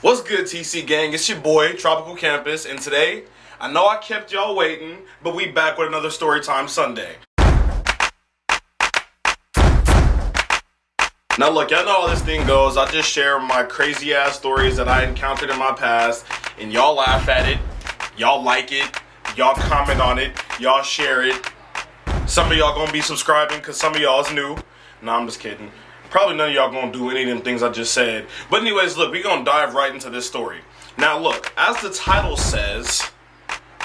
What's good, TC gang? It's your boy, Tropical Campus, and today, I know I kept y'all waiting, but we back with another Storytime Sunday. Now look, y'all know how this thing goes. I just share my crazy ass stories that I encountered in my past, and y'all laugh at it, y'all like it, y'all comment on it, y'all share it. Some of y'all gonna be subscribing because some of y'all is new. Nah, I'm just kidding. Probably none of y'all gonna do any of them things I just said. But anyways, look, we gonna dive right into this story. Now look, as the title says,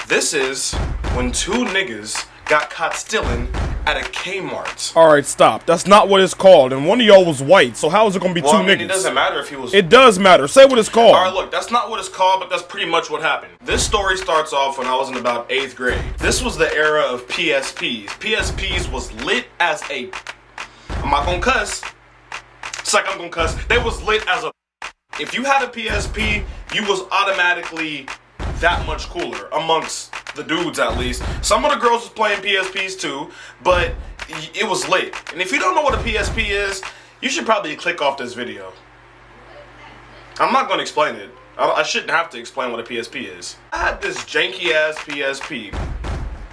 this is when two niggas got caught stealing at a Kmart. Alright, stop. That's not what it's called. And one of y'all was white, so how is it gonna be two niggas? It doesn't matter if he was... It does matter. Say what it's called. Alright, look, that's not what it's called, but that's pretty much what happened. This story starts off when I was in about 8th grade. This was the era of PSPs. PSPs was lit as a... I'm not gonna cuss. It's like I'm gonna cuss. They was lit as a... If you had a PSP, you was automatically that much cooler, amongst the dudes at least. Some of the girls was playing PSPs too, but it was lit. And if you don't know what a PSP is, you should probably click off this video. I'm not gonna explain it. I shouldn't have to explain what a PSP is. I had this janky ass PSP.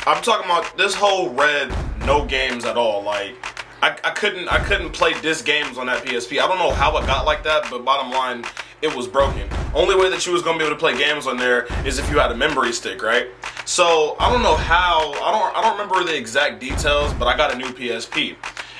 I'm talking about this whole red, no games at all. Like, I couldn't play disc games on that PSP. I don't know how it got like that, but bottom line, it was broken. Only way that you was gonna be able to play games on there is if you had a memory stick, right? So I don't know how. I don't remember the exact details, but I got a new PSP,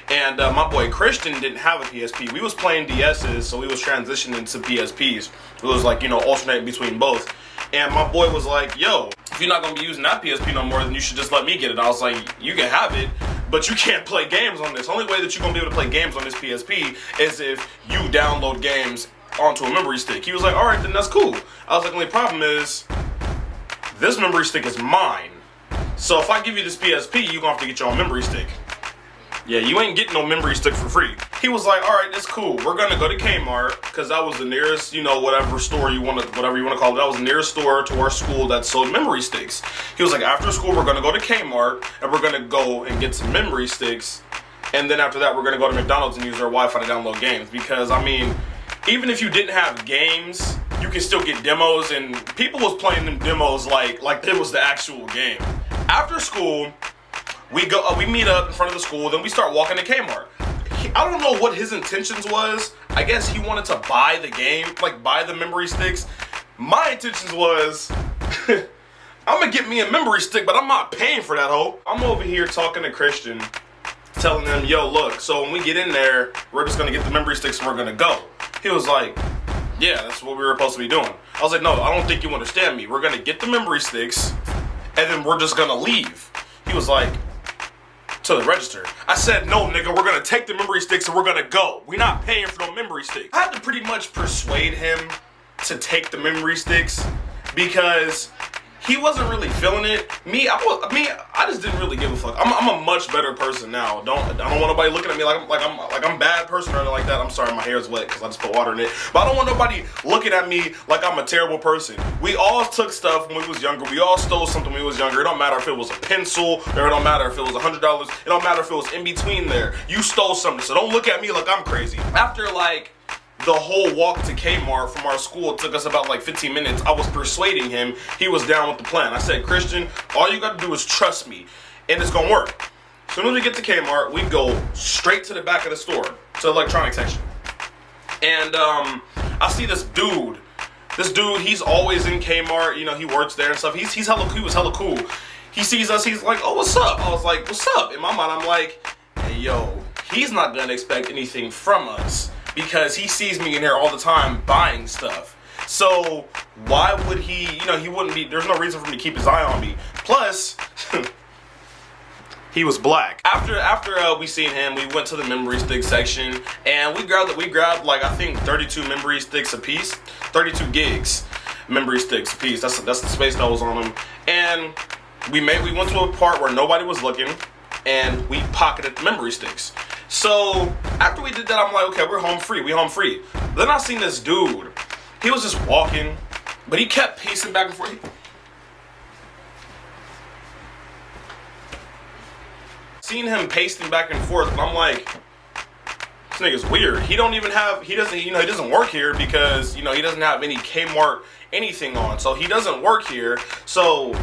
and my boy Christian didn't have a PSP. We was playing DSs, so we was transitioning to PSPs. It was like, you know, alternating between both. And my boy was like, "Yo, if you're not gonna be using that PSP no more, then you should just let me get it." I was like, "You can have it, but you can't play games on this. The only way that you're gonna be able to play games on this PSP is if you download games onto a memory stick." He was like, "Alright, then that's cool." I was like, "Only problem is, this memory stick is mine. So if I give you this PSP, you're gonna have to get your own memory stick. Yeah, you ain't getting no memory stick for free." He was like, "Alright, that's cool. We're gonna go to Kmart," because that was the nearest, you know, whatever store you want to, whatever you want to call it. That was the nearest store to our school that sold memory sticks. He was like, "After school, we're gonna go to Kmart and we're gonna go and get some memory sticks. And then after that, we're gonna go to McDonald's and use our Wi-Fi to download games." Because, I mean, even if you didn't have games, you can still get demos, and people was playing them demos like it was the actual game. After school, we meet up in front of the school, then we start walking to Kmart. I don't know what his intentions was. I guess he wanted to buy the game, like buy the memory sticks. My intentions was, I'm gonna get me a memory stick, but I'm not paying for that hoe. I'm over here talking to Christian, telling him, "Yo, look, so when we get in there, we're just gonna get the memory sticks and we're gonna go." He was like, "Yeah, that's what we were supposed to be doing." I was like, "No, I don't think you understand me. We're gonna get the memory sticks and then we're just gonna leave." He was like, "To the register." I said, "No, nigga, we're gonna take the memory sticks and we're gonna go. We're not paying for no memory sticks." I had to pretty much persuade him to take the memory sticks because he wasn't really feeling it. I just didn't really give a fuck. I'm a much better person now. I don't want nobody looking at me like I'm a bad person or anything like that. I'm sorry, my hair's wet because I just put water in it. But I don't want nobody looking at me like I'm a terrible person. We all took stuff when we was younger. We all stole something when we was younger. It don't matter if it was a pencil, or it don't matter if it was $100. It don't matter if it was in between there. You stole something, so don't look at me like I'm crazy. After like the whole walk to Kmart from our school, it took us about like 15 minutes. I was persuading him. He was down with the plan. I said, "Christian, all you gotta do is trust me, and it's gonna work." As soon as we get to Kmart, we go straight to the back of the store, to the electronics section. And I see this dude. This dude, he's always in Kmart. You know, he works there and stuff. He was hella cool. He sees us. He's like, "Oh, what's up?" I was like, "What's up?" In my mind, I'm like, "Hey, yo, he's not gonna expect anything from us, because he sees me in here all the time buying stuff. So why would he, you know, he wouldn't be, there's no reason for him to keep his eye on me. Plus, he was black." After we seen him, we went to the memory stick section and we grabbed like, I think 32 memory sticks a piece, 32 gigs memory sticks a piece. That's the space that was on them. And we went to a part where nobody was looking and we pocketed the memory sticks. So after we did that, I'm like, okay, we're home free. Then I seen this dude. He was just walking, but he kept pacing back and forth. Seen him pacing back and forth, but I'm like, this nigga's weird. He doesn't work here because, he doesn't have any Kmart anything on. So he doesn't work here. So,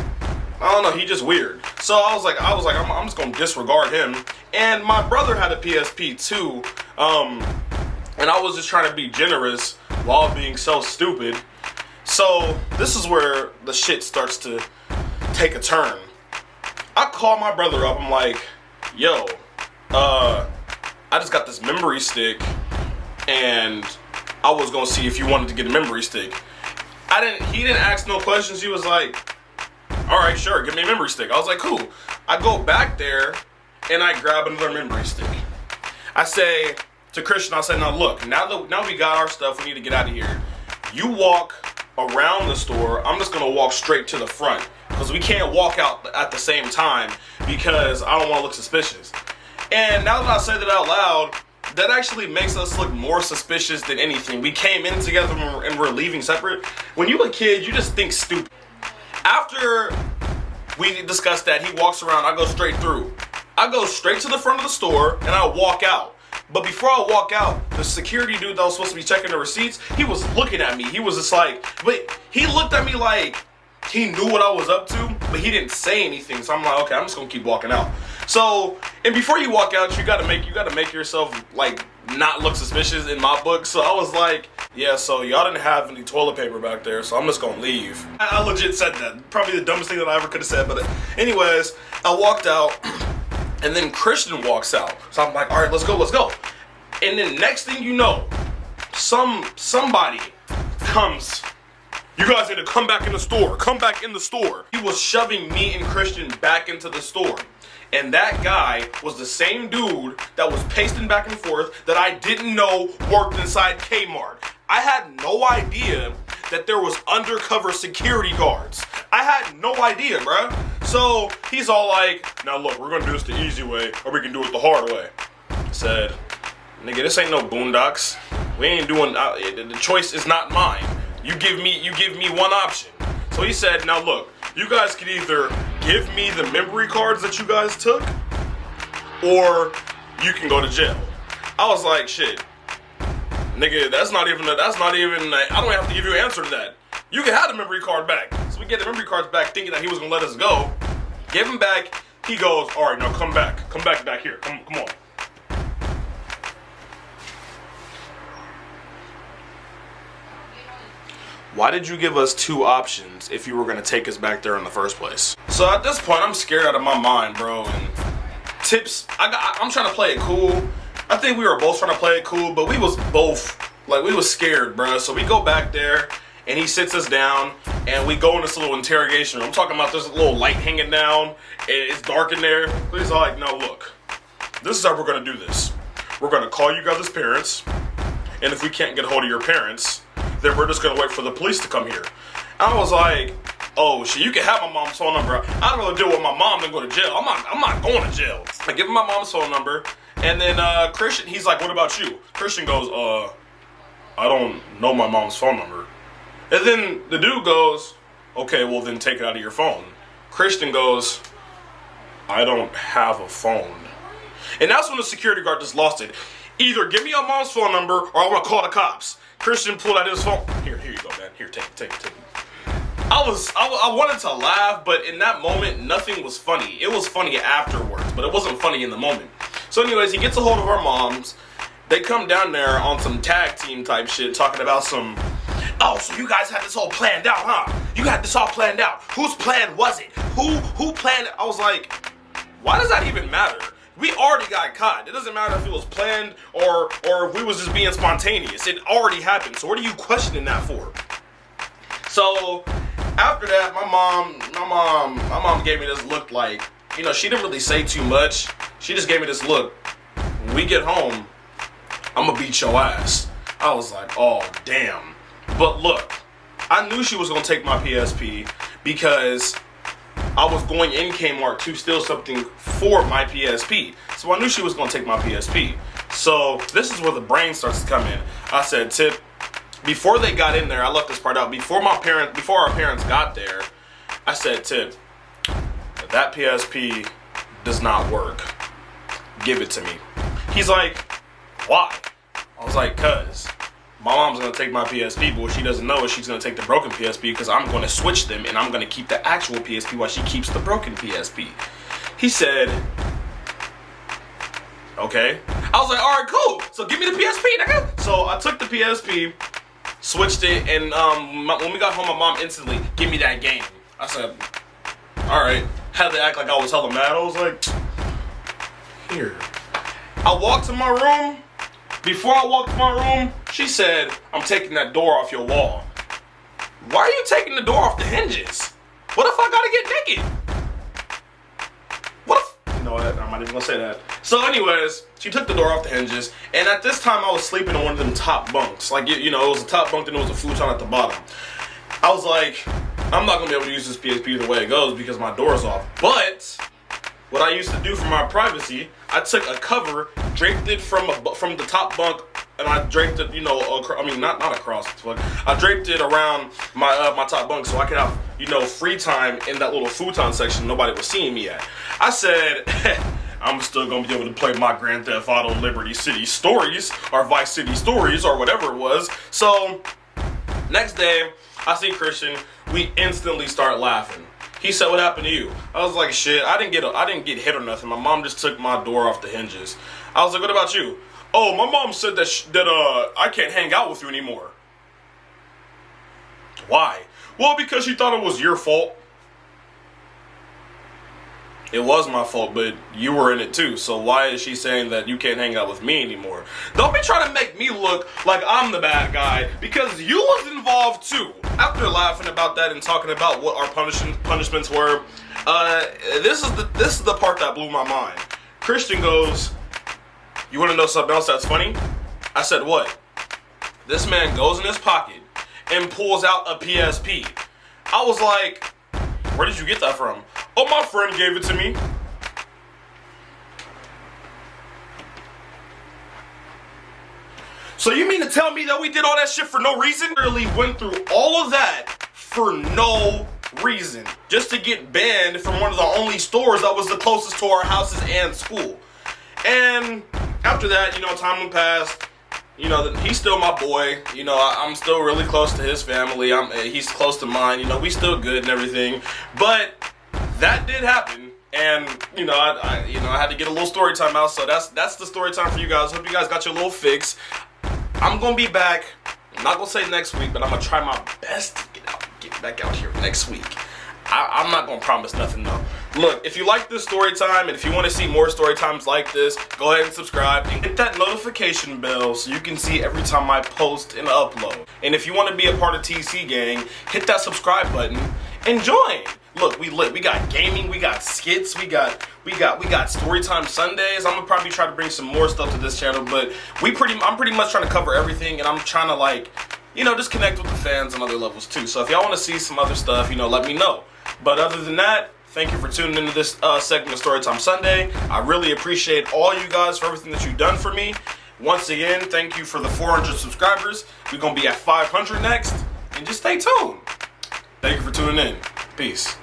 I don't know, he just weird. So I was like, I'm just gonna disregard him. And my brother had a PSP too. And I was just trying to be generous while being so stupid. So this is where the shit starts to take a turn. I call my brother up. I'm like, yo, I just got this memory stick, and I was gonna see if you wanted to get a memory stick. He didn't ask no questions. He was like, all right, sure, give me a memory stick. I was like, cool. I go back there and I grab another memory stick. I say to Christian, I said, now look, now we got our stuff, we need to get out of here. You walk around the store, I'm just gonna walk straight to the front, because we can't walk out at the same time because I don't want to look suspicious. And now that I say that out loud, that actually makes us look more suspicious than anything. We came in together and we're leaving separate. When you're a kid, you just think stupid. After we discussed that, he walks around, I go straight through. I go straight to the front of the store and I walk out. But before I walk out, the security dude that was supposed to be checking the receipts, he was looking at me. He was just like, but he looked at me like he knew what I was up to, but he didn't say anything. So I'm like, okay, I'm just gonna keep walking out. So, and before you walk out, you gotta make yourself like not look suspicious in my book. So I was like, yeah, so y'all didn't have any toilet paper back there, so I'm just gonna leave. I legit said that. Probably the dumbest thing that I ever could have said, but anyways, I walked out, and then Christian walks out. So I'm like, all right, let's go. And then next thing you know, somebody comes. You guys need to come back in the store. Come back in the store. He was shoving me and Christian back into the store. And that guy was the same dude that was pacing back and forth that I didn't know worked inside Kmart. I had no idea that there was undercover security guards. I had no idea, bruh. So he's all like, now look, we're gonna do this the easy way, or we can do it the hard way. I said, nigga, this ain't no Boondocks. We ain't doing, the choice is not mine. You give me one option. So he said, now look, you guys can either give me the memory cards that you guys took, or you can go to jail. I was like, shit, nigga, I don't have to give you an answer to that. You can have the memory card back. So we get the memory cards back thinking that he was gonna let us go. Give him back, he goes, all right, now come back here, come on. Why did you give us two options if you were gonna take us back there in the first place? So at this point, I'm scared out of my mind, bro. And tips, I'm trying to play it cool. I think we were both trying to play it cool, but we was scared, bro. So we go back there, and he sits us down, and we go in this little interrogation room. I'm talking about there's a little light hanging down, and it's dark in there. So he's all like, no, look, this is how we're gonna do this. We're gonna call you guys' parents, and if we can't get a hold of your parents, then we're just gonna wait for the police to come here. I was like, oh shit, you can have my mom's phone number. I'd rather deal with my mom than go to jail. I'm not going to jail. I give him my mom's phone number, and then Christian, he's like, what about you? Christian goes, I don't know my mom's phone number. And then the dude goes, okay, well then take it out of your phone. Christian goes, I don't have a phone. And that's when the security guard just lost it. Either give me your mom's phone number or I want to call the cops. Christian pulled out his phone. Here you go, man. Here, take it. I wanted to laugh, but in that moment, nothing was funny. It was funny afterwards, but it wasn't funny in the moment. So anyways, he gets a hold of our moms. They come down there on some tag team type shit, talking about some, oh, so you guys had this all planned out, huh? You had this all planned out. Whose plan was it? Who planned it? I was like, why does that even matter? We already got caught. It doesn't matter if it was planned or if we was just being spontaneous. It already happened. So what are you questioning that for? So after that, my mom gave me this look like, she didn't really say too much. She just gave me this look. When we get home, I'm gonna beat your ass. I was like, oh damn. But look, I knew she was gonna take my PSP because I was going in Kmart to steal something for my PSP. So I knew she was going to take my PSP. So this is where the brain starts to come in. I said, Tip, before they got in there, I left this part out. Before our parents got there, I said, Tip, that PSP does not work. Give it to me. He's like, Why? I was like, cuz my mom's gonna take my PSP, but what she doesn't know is she's gonna take the broken PSP because I'm gonna switch them and I'm gonna keep the actual PSP while she keeps the broken PSP. He said, okay. I was like, alright, cool. So give me the PSP, nigga. So I took the PSP, switched it, and when we got home, my mom instantly, give me that game. I said, alright. Had to act like I was hella mad. I was like, here. I walked to my room. Before I walked to my room, she said, I'm taking that door off your wall. Why are you taking the door off the hinges? What if I gotta get naked? What if... You know what? I'm not even gonna say that. So anyways, she took the door off the hinges, and at this time I was sleeping in one of them top bunks. Like, you know, it was a top bunk and there was a futon at the bottom. I was like, I'm not gonna be able to use this PSP the way it goes because my door's off. But what I used to do for my privacy, I took a cover, draped it from the top bunk, and I draped it, you know, not across, but I draped it around my top bunk so I could have, you know, free time in that little futon section nobody was seeing me at. I said, I'm still gonna be able to play my Grand Theft Auto Liberty City Stories, or Vice City Stories, or whatever it was. So, next day, I see Christian, we instantly start laughing. He said, what happened to you? I was like, shit, I didn't get hit or nothing. My mom just took my door off the hinges. I was like, what about you? Oh, my mom said that I can't hang out with you anymore. Why? Well, because she thought it was your fault. It was my fault, but you were in it too. So why is she saying that you can't hang out with me anymore? Don't be trying to make me look like I'm the bad guy, because you was involved too. After laughing about that and talking about what our punishments were, this is the part that blew my mind. Christian goes, you want to know something else that's funny? I said, what? This man goes in his pocket and pulls out a PSP. I was like, where did you get that from? Oh, my friend gave it to me. So you mean to tell me that we did all that shit for no reason? Really went through all of that for no reason. Just to get banned from one of the only stores that was the closest to our houses and school. And after that, you know, time went past. You know, he's still my boy. You know, I'm still really close to his family. He's close to mine. You know, we still good and everything. But that did happen, and you know, I had to get a little story time out. So that's the story time for you guys. Hope you guys got your little fix. I'm gonna be back. I'm not gonna say next week, but I'm gonna try my best to get back out here next week. I'm not gonna promise nothing though. Look, if you like this story time and if you want to see more story times like this, go ahead and subscribe and hit that notification bell so you can see every time I post and upload. And if you want to be a part of TC Gang, hit that subscribe button and join. Look, we lit. We got gaming, we got skits, we got Storytime Sundays. I'm gonna probably try to bring some more stuff to this channel, but I'm pretty much trying to cover everything, and I'm trying to, like, you know, just connect with the fans on other levels too. So if y'all want to see some other stuff, you know, let me know. But other than that, thank you for tuning into this segment of Storytime Sunday. I really appreciate all you guys for everything that you've done for me. Once again, thank you for the 400 subscribers. We're gonna be at 500 next, and just stay tuned. Thank you for tuning in. Peace.